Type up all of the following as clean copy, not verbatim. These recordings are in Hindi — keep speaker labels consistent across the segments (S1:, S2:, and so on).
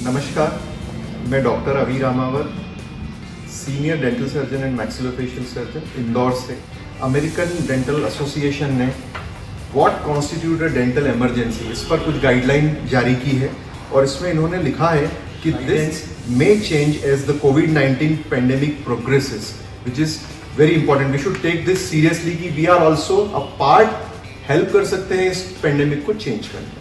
S1: नमस्कार, मैं doctor Avi Ramawat, senior dental surgeon and maxillofacial surgeon Indore से। अमेरिकन डेंटल एसोसिएशन ने what constitute a dental emergency इस पर कुछ गाइडलाइन जारी की है और इसमें इन्होंने लिखा है कि this may change as the कोविड-19 pandemic progresses, which is very important. We should take this seriously कि we are also a part, help कर सकते हैं इस पेंडेमिक को चेंज करने में।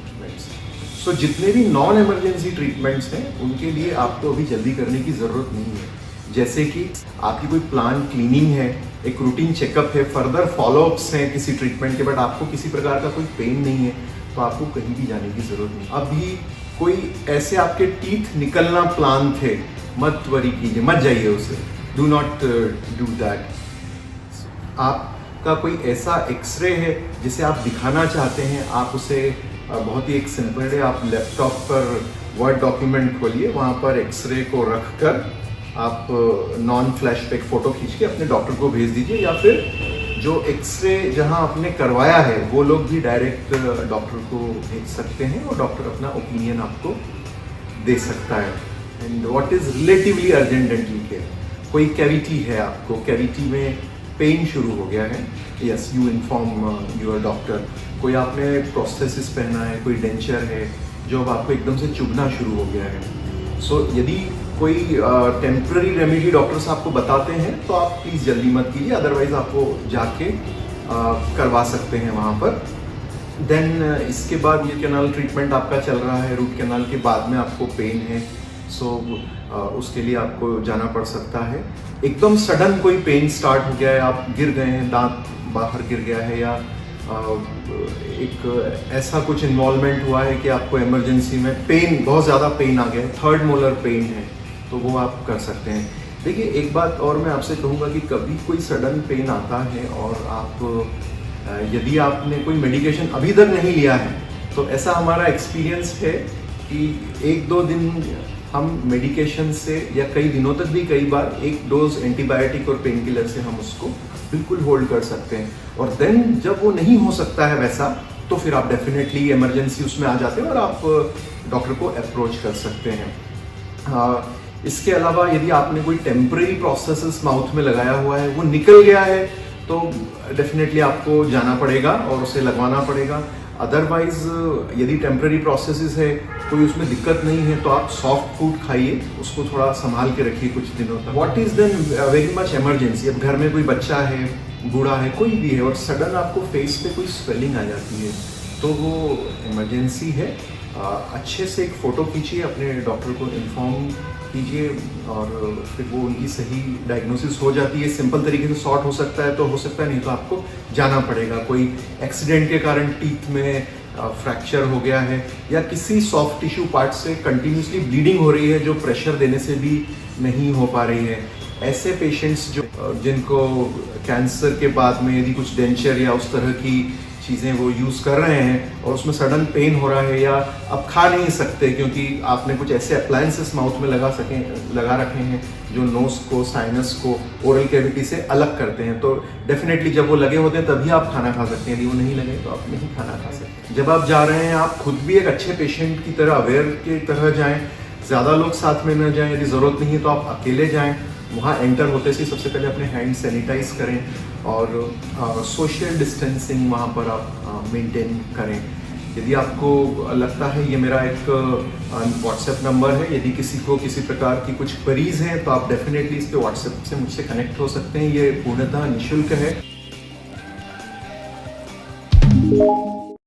S1: सो जितने भी नॉन इमरजेंसी ट्रीटमेंट्स हैं उनके लिए आपको अभी जल्दी करने की ज़रूरत नहीं है। जैसे कि आपकी कोई प्लान क्लीनिंग है, एक रूटीन चेकअप है, फर्दर फॉलोअप्स हैं किसी ट्रीटमेंट के, बट आपको किसी प्रकार का कोई पेन नहीं है, तो आपको कहीं भी जाने की ज़रूरत नहीं। अभी कोई ऐसे आपके टीथ निकलना प्लान थे, मत वरी कीजिए, मत जाइए उसे, डू नॉट डू दैट। आपका कोई ऐसा एक्सरे है जिसे आप दिखाना चाहते हैं, आप उसे बहुत ही एक सिंपल है, आप लैपटॉप पर वर्ड डॉक्यूमेंट खोलिए, वहाँ पर एक्सरे को रख कर आप नॉन फ्लैश पे फ़ोटो खींच के अपने डॉक्टर को भेज दीजिए, या फिर जो एक्सरे जहाँ आपने करवाया है वो लोग भी डायरेक्ट डॉक्टर को भेज सकते हैं और डॉक्टर अपना ओपिनियन आपको दे सकता है। And what is relatively urgent dental care, कोई कैविटी है, आपको कैविटी में पेन शुरू हो गया है, yes you inform your doctor. कोई आपने प्रोस्थेसिस पहना है, कोई डेंचर है जो अब आपको एकदम से चुभना शुरू हो गया है। सो यदि कोई टेम्पररी रेमेडी डॉक्टर्स आपको बताते हैं तो आप प्लीज़ जल्दी मत कीजिए, अदरवाइज आपको जाके करवा सकते हैं वहाँ पर। देन इसके बाद ये कैनाल ट्रीटमेंट आपका चल रहा है, रूट कैनाल के बाद में आपको पेन है, सो उसके लिए आपको जाना पड़ सकता है। एकदम सडन कोई पेन स्टार्ट हो गया है, आप गिर गए हैं, दांत बाहर गिर गया है, या एक ऐसा कुछ इन्वॉल्वमेंट हुआ है कि आपको इमरजेंसी में पेन, बहुत ज़्यादा पेन आ गया है, थर्ड मोलर पेन है, तो वो आप कर सकते हैं। देखिए एक बात और मैं आपसे कहूँगा कि कभी कोई सडन पेन आता है और आप यदि आपने कोई मेडिकेशन अभी तक नहीं लिया है, तो ऐसा हमारा एक्सपीरियंस है कि 1-2 दिन हम मेडिकेशन से, या कई दिनों तक भी कई बार, एक डोज एंटीबायोटिक और पेन किलर से हम उसको बिल्कुल होल्ड कर सकते हैं। और देन जब वो नहीं हो सकता है वैसा, तो फिर आप डेफिनेटली इमरजेंसी उसमें आ जाते हैं और आप डॉक्टर को अप्रोच कर सकते हैं। इसके अलावा यदि आपने कोई टेम्पररी प्रोस्थेसिस माउथ में लगाया हुआ है, वो निकल गया है, तो डेफिनेटली आपको जाना पड़ेगा और उसे लगवाना पड़ेगा। अदरवाइज यदि टेम्पररी प्रोसेसेस है, कोई उसमें दिक्कत नहीं है, तो आप सॉफ्ट फूड खाइए, उसको थोड़ा संभाल के रखिए कुछ दिनों तक। What is then very much emergency, अब घर में कोई बच्चा है, बूढ़ा है, कोई भी है, और सडन आपको फेस पे कोई स्वेलिंग आ जाती है, तो वो इमरजेंसी है। अच्छे से एक फ़ोटो खींचिए, अपने डॉक्टर को इन्फॉर्म कीजिए और फिर वो उनकी सही डायग्नोसिस हो जाती है। सिंपल तरीके से सॉर्ट हो सकता है तो हो सकता है, नहीं तो आपको जाना पड़ेगा। कोई एक्सीडेंट के कारण टीथ में फ्रैक्चर हो गया है, या किसी सॉफ्ट टिश्यू पार्ट से कंटिन्यूसली ब्लीडिंग हो रही है जो प्रेशर देने से भी नहीं हो पा रही है, ऐसे पेशेंट्स जिनको कैंसर के बाद में यदि कुछ डेंचर या उस तरह की चीज़ें वो यूज़ कर रहे हैं और उसमें सडन पेन हो रहा है, या अब खा नहीं सकते क्योंकि आपने कुछ ऐसे अप्लायंसेस माउथ में लगा रखे हैं जो नोज को, साइनस को, ओरल कैविटी से अलग करते हैं, तो डेफिनेटली जब वो लगे होते हैं तभी आप खाना खा सकते हैं, यदि वो नहीं लगे तो आप नहीं खाना खा सकते। जब आप जा रहे हैं, आप खुद भी एक अच्छे पेशेंट की तरह, अवेयर की तरह जाएँ, ज़्यादा लोग साथ में न जाएँ, यदि ज़रूरत नहीं है तो आप अकेले जाएँ। वहाँ एंटर होते से सबसे पहले अपने हैंड सैनिटाइज करें और सोशल डिस्टेंसिंग वहाँ पर आप मेंटेन करें। यदि आपको लगता है, ये मेरा एक व्हाट्सएप नंबर है, यदि किसी को किसी प्रकार की कुछ क्वेरीज हैं तो आप डेफिनेटली इस पे व्हाट्सएप से मुझसे कनेक्ट हो सकते हैं। ये पूर्णतः निःशुल्क है।